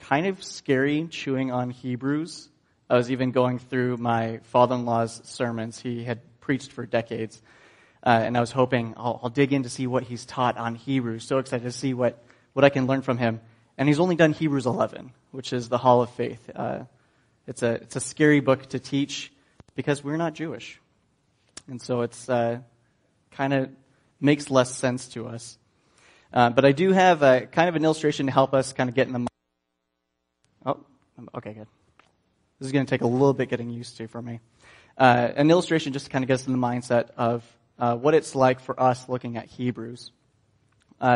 kind of scary chewing on Hebrews. I was even going through my father-in-law's sermons. He had preached for decades. And I was hoping I'll dig in to see what he's taught on Hebrews. So excited to see what I can learn from him. And he's only done Hebrews 11, which is the Hall of Faith. It's a scary book to teach because we're not Jewish. And so it's kind of makes less sense to us. But I do have kind of an illustration to help us kind of get in the mind. Oh, okay, good. This is going to take a little bit getting used to for me. An illustration just to kind of get us in the mindset of what it's like for us looking at Hebrews.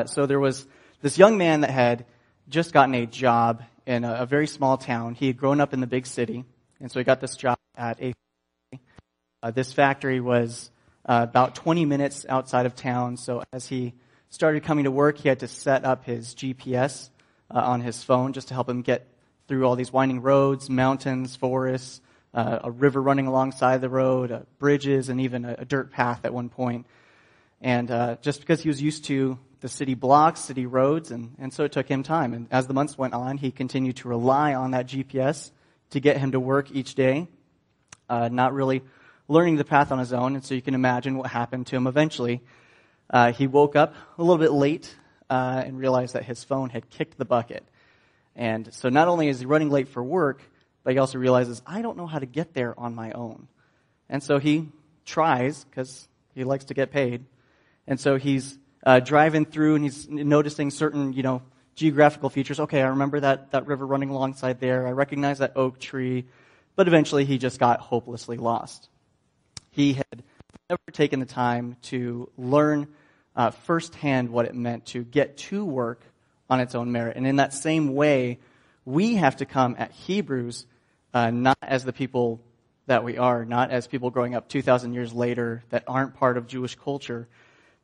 So there was this young man that had just gotten a job in a very small town. He had grown up in the big city, and so he got this job at a factory. This factory was about 20 minutes outside of town, so as he started coming to work, he had to set up his GPS on his phone just to help him get through all these winding roads, mountains, forests, a river running alongside the road, bridges, and even a dirt path at one point. And just because he was used to the city blocks, city roads, and so it took him time. And as the months went on, he continued to rely on that GPS to get him to work each day, not really learning the path on his own. And so you can imagine what happened to him eventually. He woke up a little bit late and realized that his phone had kicked the bucket. And so not only is he running late for work, but he also realizes, I don't know how to get there on my own. And so he tries, because he likes to get paid. And so he's driving through, and he's noticing certain, geographical features. Okay, I remember that river running alongside there. I recognize that oak tree. But eventually he just got hopelessly lost. He had never taken the time to learn firsthand what it meant to get to work on its own merit. And in that same way, we have to come at Hebrews not as the people that we are, not as people growing up 2,000 years later that aren't part of Jewish culture,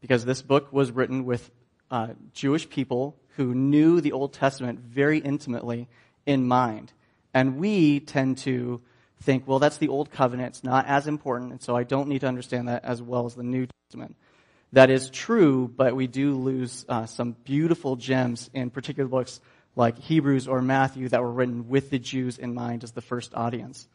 because this book was written with Jewish people who knew the Old Testament very intimately in mind. And we tend to think, well, that's the Old Covenant, it's not as important, and so I don't need to understand that as well as the New Testament. That is true, but we do lose some beautiful gems in particular books like Hebrews or Matthew that were written with the Jews in mind as the first audience.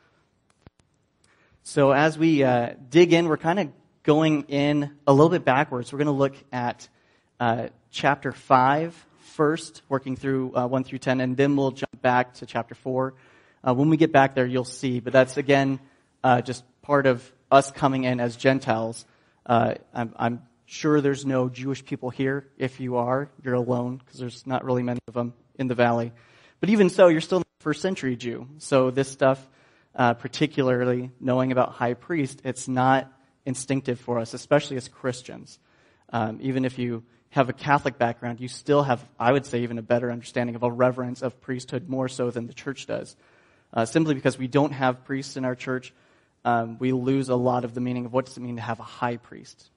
So as we dig in, we're kind of going in a little bit backwards. We're going to look at chapter 5 first, working through 1 through 10, and then we'll jump back to chapter 4. When we get back there, you'll see. But that's, again, just part of us coming in as Gentiles. I'm sure there's no Jewish people here. If you are, you're alone, because there's not really many of them in the valley. But even so, you're still a first century Jew. So this stuff, particularly knowing about high priest, it's not instinctive for us, especially as Christians. Even if you have a Catholic background, you still have, I would say, even a better understanding of a reverence of priesthood, more so than the church does. Simply because we don't have priests in our church, we lose a lot of the meaning of what does it mean to have a high priest.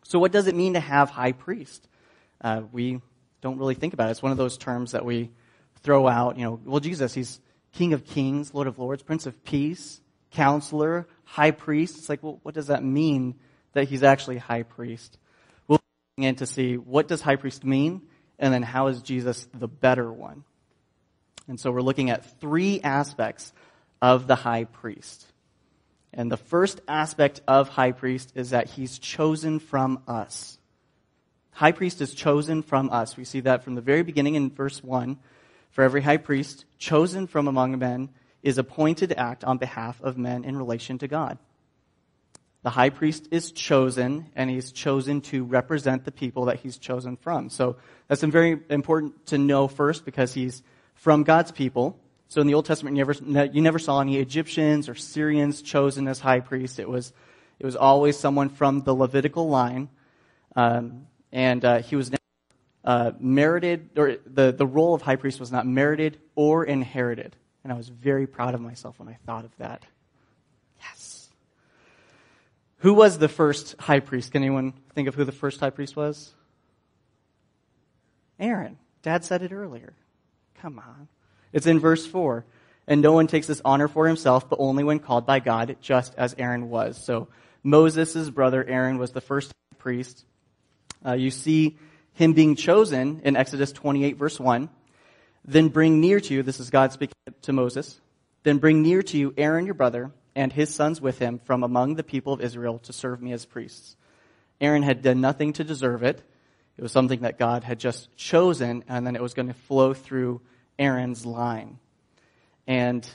So what does it mean to have high priest? We don't really think about it. It's one of those terms that we throw out. Well, Jesus, he's King of Kings, Lord of Lords, Prince of Peace, Counselor, High Priest. It's like, well, what does that mean that he's actually High Priest? We'll look in to see what does High Priest mean, and then how is Jesus the better one? And so we're looking at 3 aspects of the High Priest. And the first aspect of High Priest is that he's chosen from us. High Priest is chosen from us. We see that from the very beginning in verse 1. For every high priest chosen from among men is appointed to act on behalf of men in relation to God. The high priest is chosen, and he's chosen to represent the people that he's chosen from. So that's very important to know first, because he's from God's people. So in the Old Testament, you never saw any Egyptians or Syrians chosen as high priests. It was always someone from the Levitical line, and he was never merited, or the role of high priest was not merited or inherited. And I was very proud of myself when I thought of that. Yes. Who was the first high priest? Can anyone think of who the first high priest was? Aaron. Dad said it earlier. Come on. It's in verse 4. And no one takes this honor for himself, but only when called by God, just as Aaron was. So Moses' brother Aaron was the first high priest. You see him being chosen in Exodus 28, verse 1. Then bring near to you," this is God speaking to Moses, "then bring near to you Aaron your brother and his sons with him from among the people of Israel to serve me as priests." Aaron had done nothing to deserve it. It was something that God had just chosen, and then it was going to flow through Aaron's line. And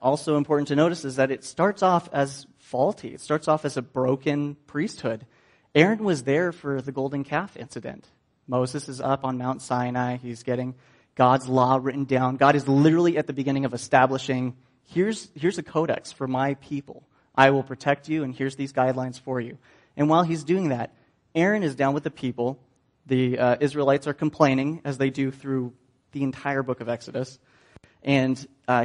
also important to notice is that it starts off as faulty. It starts off as a broken priesthood. Aaron was there for the golden calf incident. Moses is up on Mount Sinai. He's getting God's law written down. God is literally at the beginning of establishing, here's a codex for my people. I will protect you, and here's these guidelines for you. And while he's doing that, Aaron is down with the people. The Israelites are complaining, as they do through the entire book of Exodus. And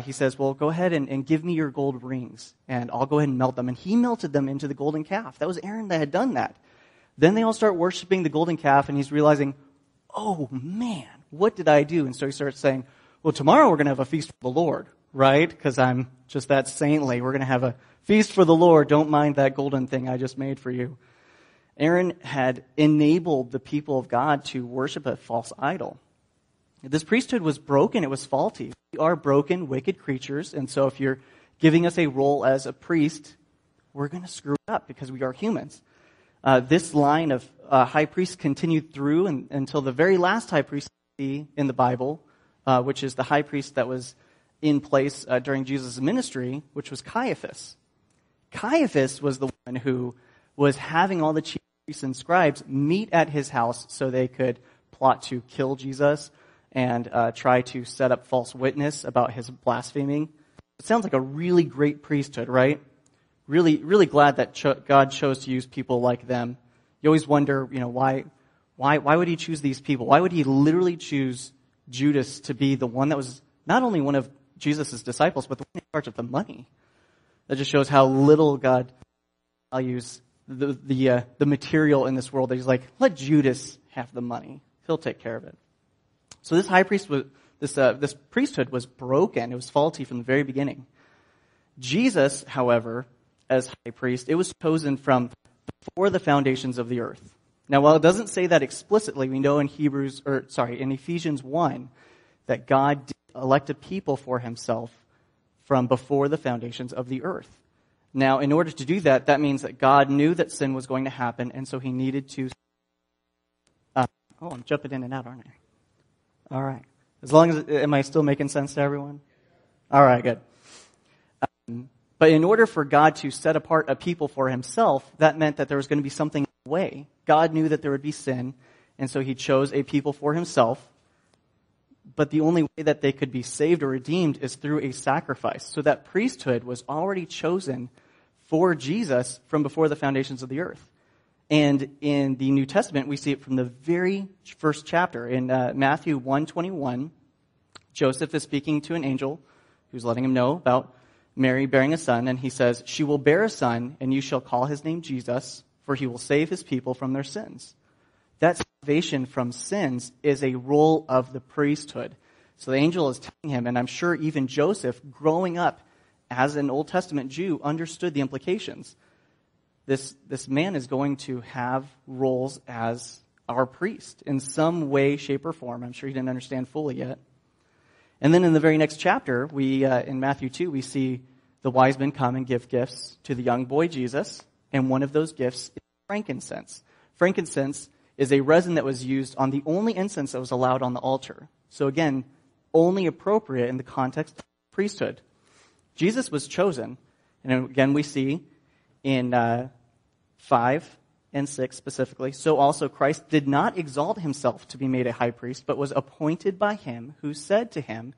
he says, well, go ahead and give me your gold rings, and I'll go ahead and melt them. And he melted them into the golden calf. That was Aaron that had done that. Then they all start worshiping the golden calf, and he's realizing, oh man, what did I do? And so he starts saying, well, tomorrow we're going to have a feast for the Lord, right? Because I'm just that saintly. We're going to have a feast for the Lord. Don't mind that golden thing I just made for you. Aaron had enabled the people of God to worship a false idol. This priesthood was broken. It was faulty. We are broken, wicked creatures. And so if you're giving us a role as a priest, we're going to screw it up because we are humans. This line of high priests continued through until the very last high priest in the Bible, which is the high priest that was in place during Jesus' ministry, which was Caiaphas. Caiaphas was the one who was having all the chief priests and scribes meet at his house so they could plot to kill Jesus and try to set up false witness about his blaspheming. It sounds like a really great priesthood, right? Really, really glad that God chose to use people like them. You always wonder, why would he choose these people? Why would he literally choose Judas to be the one that was not only one of Jesus' disciples, but the one in charge of the money? That just shows how little God values the material in this world. That he's like, let Judas have the money. He'll take care of it. So this high priest this priesthood was broken. It was faulty from the very beginning. Jesus, however, as high priest, it was chosen from before the foundations of the earth. Now, while it doesn't say that explicitly, we know in Ephesians 1 that God did elect a people for himself from before the foundations of the earth. Now, in order to do that, that means that God knew that sin was going to happen, and so he needed to... I'm jumping in and out, aren't I? All right. As long as... Am I still making sense to everyone? All right, good. But in order for God to set apart a people for himself, that meant that there was going to be something in the way. God knew that there would be sin, and so he chose a people for himself. But the only way that they could be saved or redeemed is through a sacrifice. So that priesthood was already chosen for Jesus from before the foundations of the earth. And in the New Testament, we see it from the very first chapter. In Matthew 1:21, Joseph is speaking to an angel who's letting him know about Mary bearing a son, and he says, "She will bear a son, and you shall call his name Jesus, for he will save his people from their sins." That salvation from sins is a role of the priesthood. So the angel is telling him, and I'm sure even Joseph, growing up as an Old Testament Jew, understood the implications. This man is going to have roles as our priest in some way, shape, or form. I'm sure he didn't understand fully yet. And then in the very next chapter, in Matthew 2, we see the wise men come and give gifts to the young boy Jesus, and one of those gifts is frankincense. Frankincense is a resin that was used on the only incense that was allowed on the altar. So again, only appropriate in the context of priesthood. Jesus was chosen, and again we see in 5 and 6 specifically, "So also Christ did not exalt himself to be made a high priest, but was appointed by him who said to him,"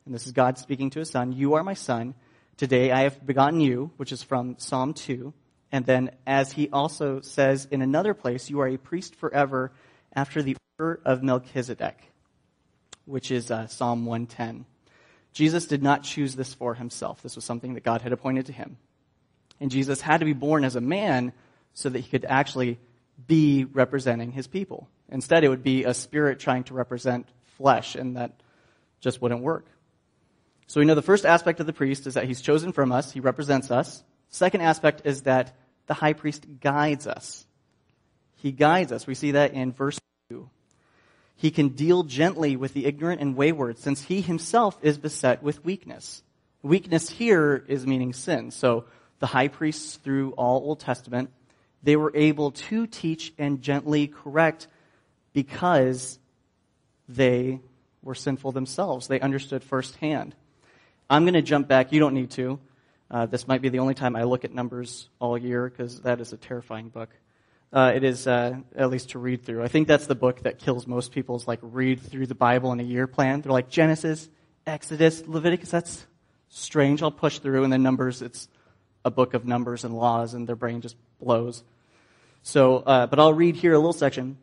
and this is God speaking to his son, "You are my son, today I have begotten you," which is from Psalm 2. And then as he also says in another place, "You are a priest forever after the order of Melchizedek," which is Psalm 110. Jesus did not choose this for himself. This was something that God had appointed to him. And Jesus had to be born as a man so that he could actually be representing his people. Instead, it would be a spirit trying to represent flesh, and that just wouldn't work. So we know the first aspect of the priest is that he's chosen from us. He represents us. Second aspect is that the high priest guides us. He guides us. We see that in verse 2. He can deal gently with the ignorant and wayward, since he himself is beset with weakness. Weakness here is meaning sin. So the high priests through all Old Testament, they were able to teach and gently correct because they were sinful themselves. They understood firsthand. I'm going to jump back. You don't need to. This might be the only time I look at Numbers all year, because that is a terrifying book. It is, at least to read through. I think that's the book that kills most people's, read through the Bible in a year plan. They're like, Genesis, Exodus, Leviticus, that's strange. I'll push through. And then Numbers, it's a book of numbers and laws, and their brain just blows. So, but I'll read here a little section.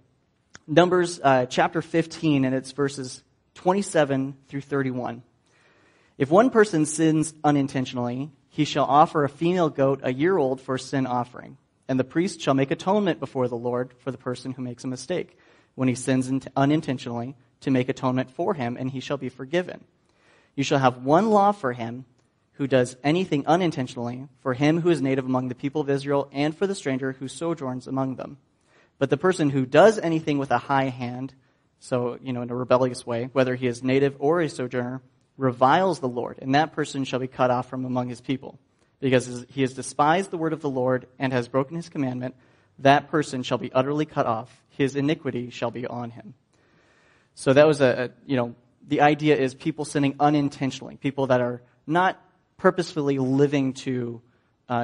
Numbers chapter 15, and it's verses 27 through 31. If one person sins unintentionally, he shall offer a female goat a year old for a sin offering. And the priest shall make atonement before the Lord for the person who makes a mistake, when he sins unintentionally, to make atonement for him, and he shall be forgiven. You shall have one law for him who does anything unintentionally, for him who is native among the people of Israel, and for the stranger who sojourns among them. But the person who does anything with a high hand, so, in a rebellious way, whether he is native or a sojourner, reviles the Lord, and that person shall be cut off from among his people. Because he has despised the word of the Lord and has broken his commandment, that person shall be utterly cut off. His iniquity shall be on him. So that was the idea is people sinning unintentionally, people that are not purposefully living to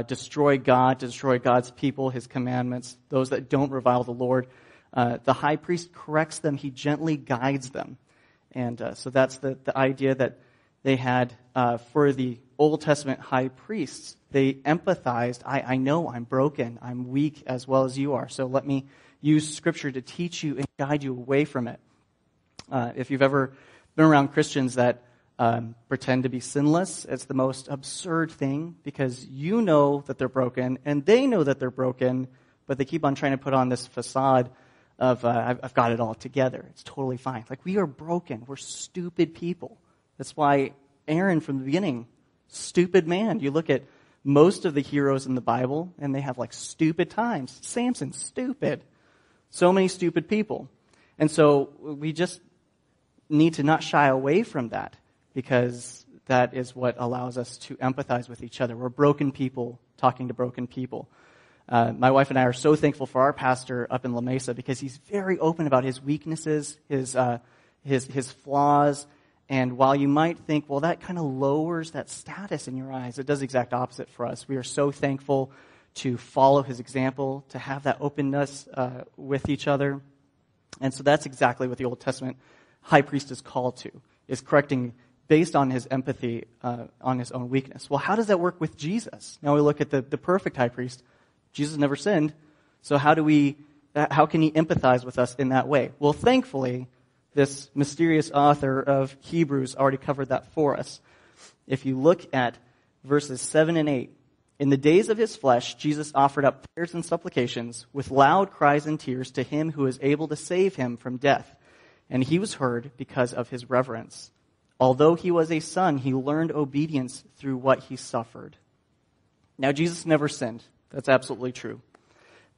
destroy God, to destroy God's people, his commandments, those that don't revile the Lord. The high priest corrects them. He gently guides them. And so that's the idea that they had for the Old Testament high priests. They empathized, I know I'm broken, I'm weak as well as you are, so let me use Scripture to teach you and guide you away from it. If you've ever been around Christians that pretend to be sinless, it's the most absurd thing, because you know that they're broken, and they know that they're broken, but they keep on trying to put on this facade of, I've got it all together. It's totally fine. We are broken. We're stupid people. That's why Aaron, from the beginning, stupid man. You look at most of the heroes in the Bible, and they have stupid times. Samson, stupid. So many stupid people. And so we just need to not shy away from that, because that is what allows us to empathize with each other. We're broken people talking to broken people. My wife and I are so thankful for our pastor up in La Mesa, because he's very open about his weaknesses, his flaws. And while you might think, well, that kind of lowers that status in your eyes, it does the exact opposite for us. We are so thankful to follow his example, to have that openness with each other. And so that's exactly what the Old Testament high priest is called to, is correcting based on his empathy on his own weakness. Well, how does that work with Jesus? Now we look at the perfect high priest. Jesus never sinned. So how can he empathize with us in that way? Well, thankfully, this mysterious author of Hebrews already covered that for us. If you look at verses 7 and 8, in the days of his flesh, Jesus offered up prayers and supplications with loud cries and tears to him who is able to save him from death. And he was heard because of his reverence. Although he was a son, he learned obedience through what he suffered. Now, Jesus never sinned. That's absolutely true.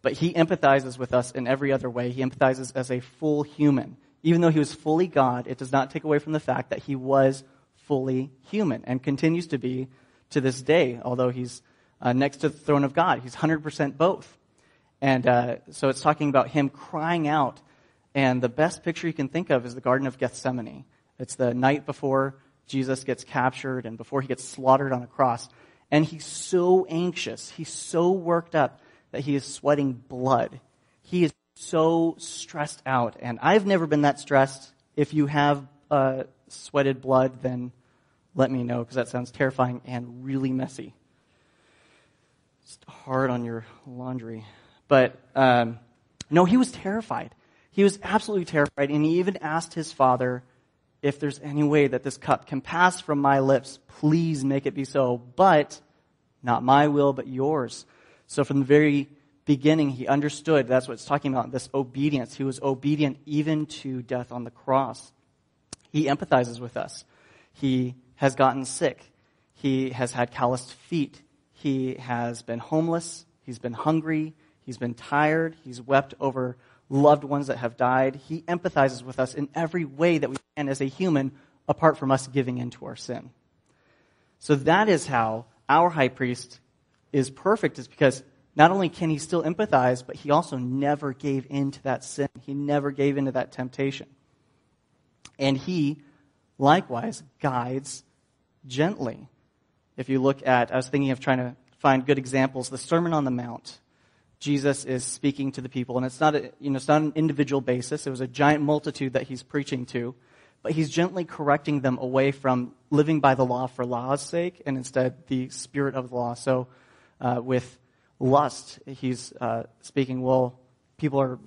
But he empathizes with us in every other way. He empathizes as a full human. Even though he was fully God, it does not take away from the fact that he was fully human and continues to be to this day, although he's next to the throne of God. He's 100% both. And so it's talking about him crying out. And the best picture you can think of is the Garden of Gethsemane. It's the night before Jesus gets captured and before he gets slaughtered on a cross. And he's so anxious, he's so worked up that he is sweating blood. He is so stressed out. And I've never been that stressed. If you have sweated blood, then let me know, because that sounds terrifying and really messy. It's hard on your laundry. But no, he was terrified. He was absolutely terrified, and he even asked his Father, if there's any way that this cup can pass from my lips, please make it be so. But not my will, but yours. So from the very beginning, he understood, that's what it's talking about, this obedience. He was obedient even to death on the cross. He empathizes with us. He has gotten sick. He has had calloused feet. He has been homeless. He's been hungry. He's been tired. He's wept over loved ones that have died. He empathizes with us in every way that we can as a human, apart from us giving into our sin. So that is how our high priest is perfect, is because not only can he still empathize, but he also never gave in to that sin. He never gave in to that temptation. And he, likewise, guides gently. If you look at, I was thinking of trying to find good examples, the Sermon on the Mount. Jesus is speaking to the people, and it's not an individual basis. It was a giant multitude that he's preaching to, but he's gently correcting them away from living by the law for law's sake, and instead the spirit of the law. So with lust, he's speaking, well, people are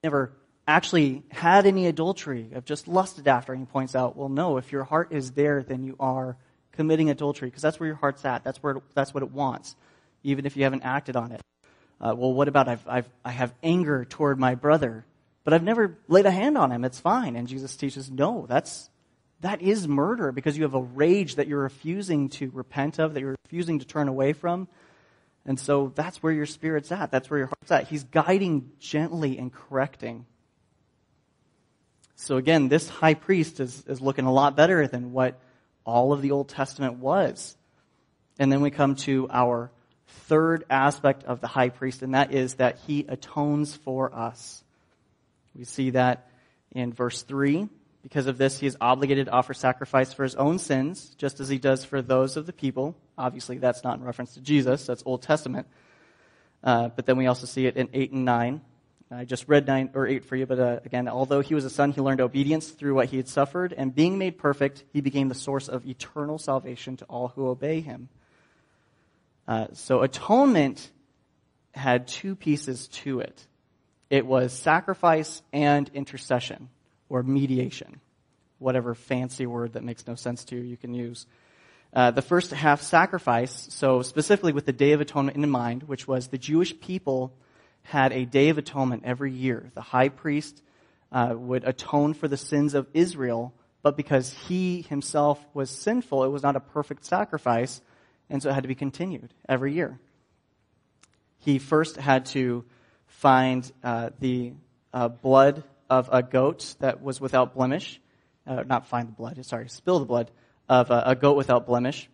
never actually had any adultery, have just lusted after. And he points out, well, no, if your heart is there, then you are committing adultery, because that's where your heart's at. That's what it wants, even if you haven't acted on it. Well, what about I have anger toward my brother, but I've never laid a hand on him. It's fine. And Jesus teaches, no, that is murder, because you have a rage that you're refusing to repent of, that you're refusing to turn away from. And so that's where your spirit's at. That's where your heart's at. He's guiding gently and correcting. So again, this high priest is looking a lot better than what all of the Old Testament was. And then we come to our third aspect of the high priest, and that is that he atones for us. We see that in verse 3. Because of this, he is obligated to offer sacrifice for his own sins, just as he does for those of the people. Obviously, that's not in reference to Jesus. That's Old Testament. But then we also see it in 8 and 9. I just read 9 or 8 for you, but again, although he was a son, he learned obedience through what he had suffered, and being made perfect, he became the source of eternal salvation to all who obey him. So atonement had two pieces to it. It was sacrifice and intercession, or mediation, whatever fancy word that makes no sense to you, you can use. The first half, sacrifice, so specifically with the Day of Atonement in mind, which was the Jewish people had a Day of Atonement every year. The high priest would atone for the sins of Israel, but because he himself was sinful, it was not a perfect sacrifice, and so it had to be continued every year. He first had to find the blood of a goat that was without blemish. Spill the blood of a goat without blemish.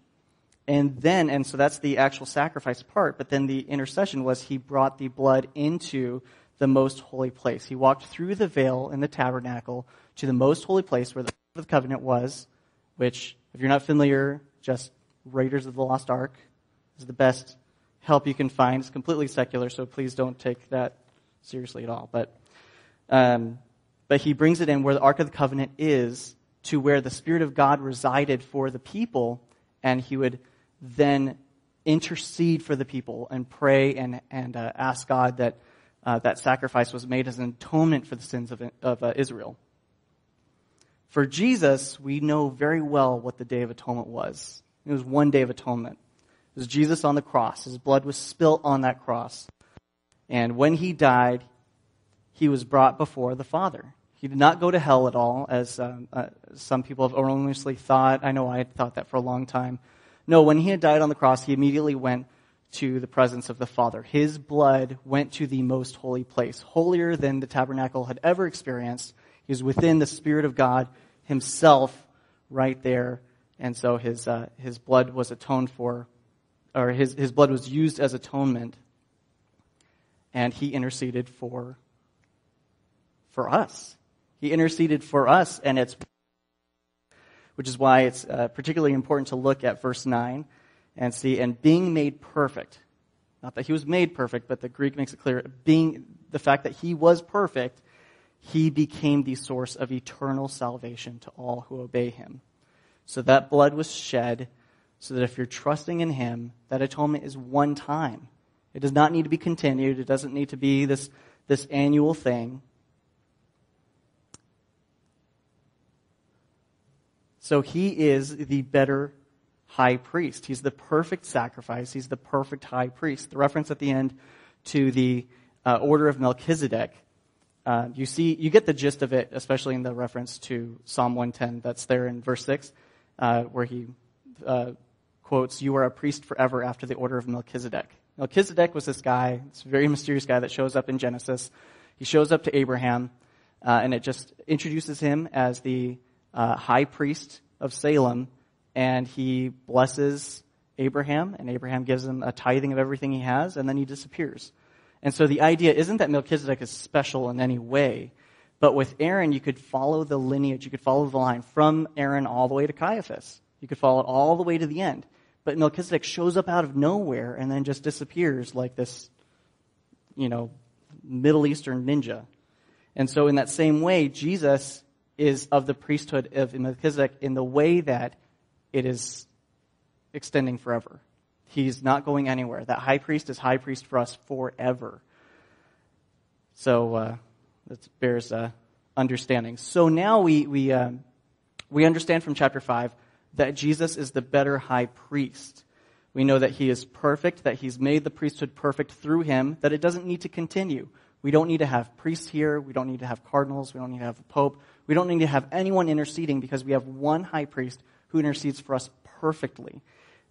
And so that's the actual sacrifice part, but then the intercession was he brought the blood into the most holy place. He walked through the veil in the tabernacle to the most holy place where the Ark of the Covenant was, which, if you're not familiar, just Raiders of the Lost Ark is the best help you can find. It's completely secular, so please don't take that seriously at all. But he brings it in where the Ark of the Covenant is, to where the Spirit of God resided for the people, and he would then intercede for the people and pray and ask God that that sacrifice was made as an atonement for the sins of Israel. For Jesus, we know very well what the Day of Atonement was. It was one day of atonement. It was Jesus on the cross. His blood was spilt on that cross. And when he died, he was brought before the Father. He did not go to hell at all, as some people have erroneously thought. I know I had thought that for a long time. No, when he had died on the cross, he immediately went to the presence of the Father. His blood went to the most holy place, holier than the tabernacle had ever experienced. He was within the Spirit of God himself right there. And so his blood was atoned for, or his blood was used as atonement. And he interceded for us. He interceded for us, and which is why it's particularly important to look at verse 9 and see, and being made perfect. Not that he was made perfect, but the Greek makes it clear, being the fact that he was perfect, he became the source of eternal salvation to all who obey him. So that blood was shed so that if you're trusting in him, that atonement is one time. It does not need to be continued. It doesn't need to be this annual thing. So he is the better high priest. He's the perfect sacrifice. He's the perfect high priest. The reference at the end to the order of Melchizedek, you get the gist of it, especially in the reference to Psalm 110 that's there in verse 6, where he quotes, "You are a priest forever after the order of Melchizedek." Melchizedek was this guy, this very mysterious guy that shows up in Genesis. He shows up to Abraham, and it just introduces him as the high priest of Salem, and he blesses Abraham, and Abraham gives him a tithing of everything he has, and then he disappears. And so the idea isn't that Melchizedek is special in any way, but with Aaron, you could follow the lineage, you could follow the line from Aaron all the way to Caiaphas. You could follow it all the way to the end. But Melchizedek shows up out of nowhere and then just disappears like this, Middle Eastern ninja. And so in that same way, Jesus is of the priesthood of Melchizedek in the way that it is extending forever. He's not going anywhere. That high priest is high priest for us forever. So that bears understanding. So now we understand from chapter 5 that Jesus is the better high priest. We know that he is perfect, that he's made the priesthood perfect through him, that it doesn't need to continue. We don't need to have priests here. We don't need to have cardinals. We don't need to have a pope. We don't need to have anyone interceding because we have one high priest who intercedes for us perfectly.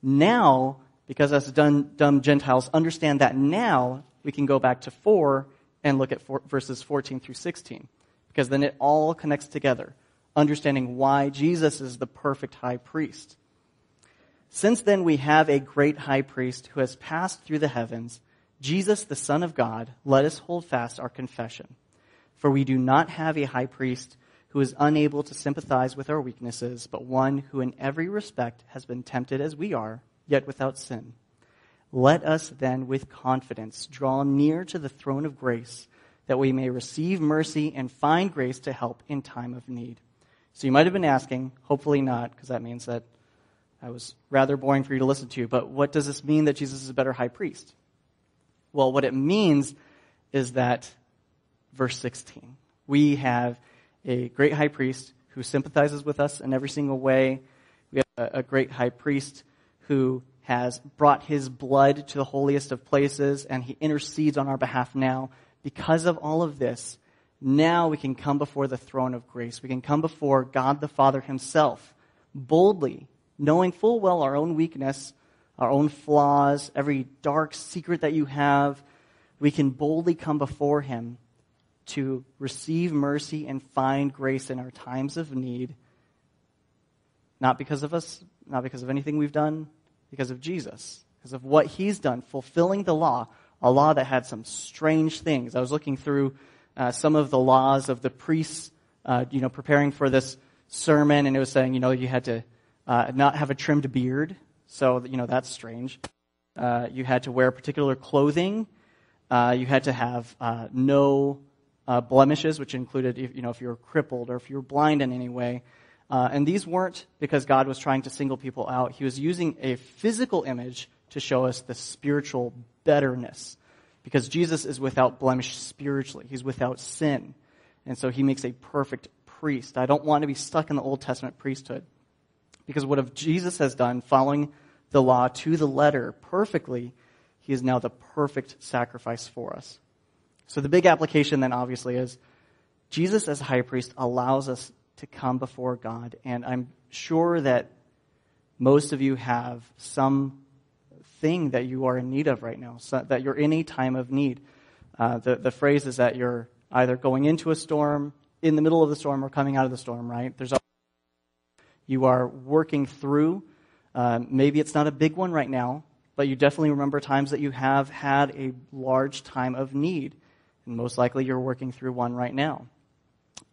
Now, because us dumb Gentiles understand that now, we can go back to 4 and look at verses 14 through 16. Because then it all connects together, understanding why Jesus is the perfect high priest. Since then we have a great high priest who has passed through the heavens, Jesus, the Son of God, let us hold fast our confession. For we do not have a high priest who is unable to sympathize with our weaknesses, but one who in every respect has been tempted as we are, yet without sin. Let us then with confidence draw near to the throne of grace, that we may receive mercy and find grace to help in time of need. So you might have been asking, hopefully not, because that means that I was rather boring for you to listen to, but what does this mean that Jesus is a better high priest? Well, what it means is that, verse 16, we have a great high priest who sympathizes with us in every single way. We have a great high priest who has brought his blood to the holiest of places, and he intercedes on our behalf now. Because of all of this, now we can come before the throne of grace. We can come before God the Father himself, boldly, knowing full well our own weakness, our own flaws, every dark secret that you have. We can boldly come before him to receive mercy and find grace in our times of need, not because of us, not because of anything we've done, because of Jesus, because of what he's done, fulfilling the law, a law that had some strange things. I was looking through some of the laws of the priests, preparing for this sermon, and it was saying, you had to not have a trimmed beard, so, that's strange. You had to wear particular clothing. You had to have no blemishes, which included, if you were crippled or if you were blind in any way. And these weren't because God was trying to single people out. He was using a physical image to show us the spiritual betterness. Because Jesus is without blemish spiritually. He's without sin. And so he makes a perfect priest. I don't want to be stuck in the Old Testament priesthood. Because what Jesus has done, following the law to the letter perfectly, he is now the perfect sacrifice for us. So the big application then obviously is Jesus as high priest allows us to come before God. And I'm sure that most of you have some thing that you are in need of right now, so that you're in a time of need. The phrase is that you're either going into a storm, in the middle of the storm, or coming out of the storm, right? You are working through. Maybe it's not a big one right now, but you definitely remember times that you have had a large time of need. And most likely you're working through one right now.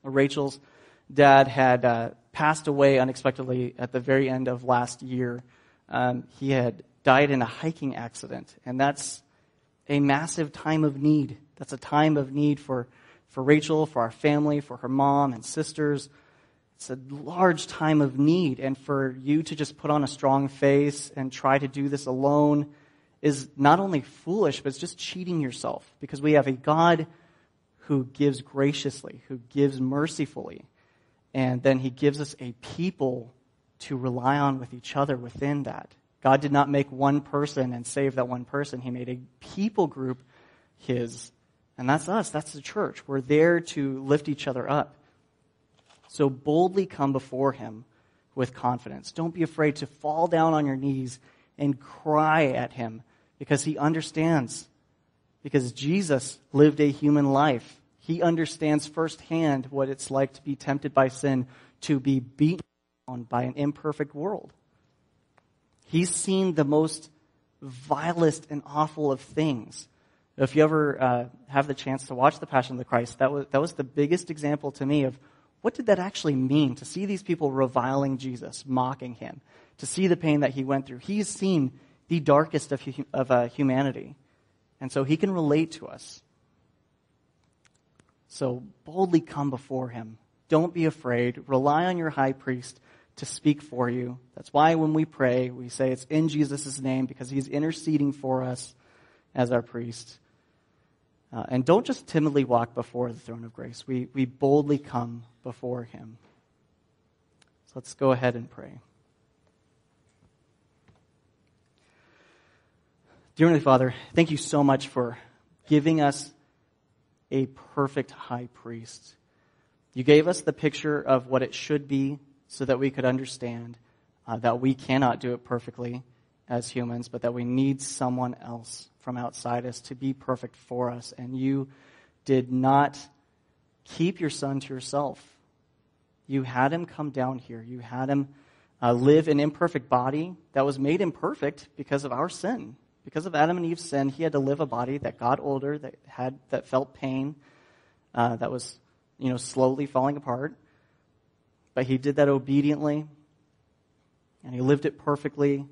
Rachel's dad had passed away unexpectedly at the very end of last year. He had died in a hiking accident, and that's a massive time of need. That's a time of need for Rachel, for our family, for her mom and sisters. It's a large time of need, and for you to just put on a strong face and try to do this alone is not only foolish, but it's just cheating yourself, because we have a God who gives graciously, who gives mercifully, and then he gives us a people to rely on with each other within that. God did not make one person and save that one person. He made a people group his, and that's us, that's the church. We're there to lift each other up. So boldly come before him with confidence. Don't be afraid to fall down on your knees and cry at him, because he understands. Because Jesus lived a human life. He understands firsthand what it's like to be tempted by sin, to be beaten down by an imperfect world. He's seen the most vilest and awful of things. If you ever have the chance to watch The Passion of the Christ, that was the biggest example to me of what did that actually mean, to see these people reviling Jesus, mocking him, to see the pain that he went through. He's seen the darkest of humanity, and so he can relate to us. So boldly come before him. Don't be afraid. Rely on your high priest to speak for you. That's why when we pray, we say it's in Jesus' name, because he's interceding for us as our priest. And don't just timidly walk before the throne of grace. We boldly come before him. So let's go ahead and pray. Dear Heavenly Father, thank you so much for giving us a perfect high priest. You gave us the picture of what it should be so that we could understand that we cannot do it perfectly as humans, but that we need someone else from outside us to be perfect for us. And you did not keep your son to yourself. You had him come down here. You had him live an imperfect body that was made imperfect because of our sin. Because of Adam and Eve's sin, he had to live a body that got older, that felt pain, that was, slowly falling apart. But he did that obediently, and he lived it perfectly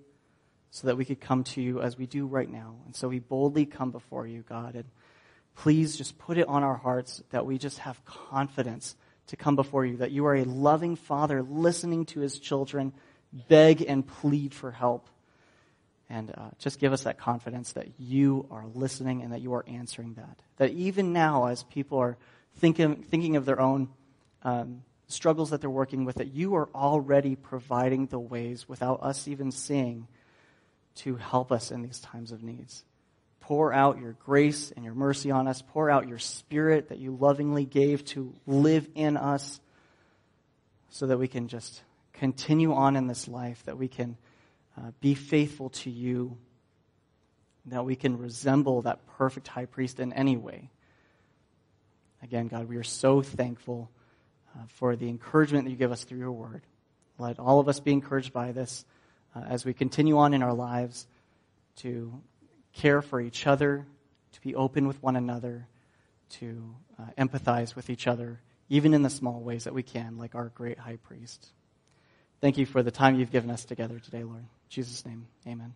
so that we could come to you as we do right now. And so we boldly come before you, God, and please just put it on our hearts that we just have confidence to come before you, that you are a loving Father listening to his children beg and plead for help. And just give us that confidence that you are listening and that you are answering that. That even now, as people are thinking of their own struggles that they're working with, that you are already providing the ways without us even seeing to help us in these times of needs. Pour out your grace and your mercy on us. Pour out your Spirit that you lovingly gave to live in us so that we can just continue on in this life, that we can be faithful to you, that we can resemble that perfect high priest in any way. Again, God, we are so thankful for the encouragement that you give us through your word. Let all of us be encouraged by this as we continue on in our lives to care for each other, to be open with one another, to empathize with each other, even in the small ways that we can, like our great high priest. Thank you for the time you've given us together today, Lord. In Jesus' name, amen.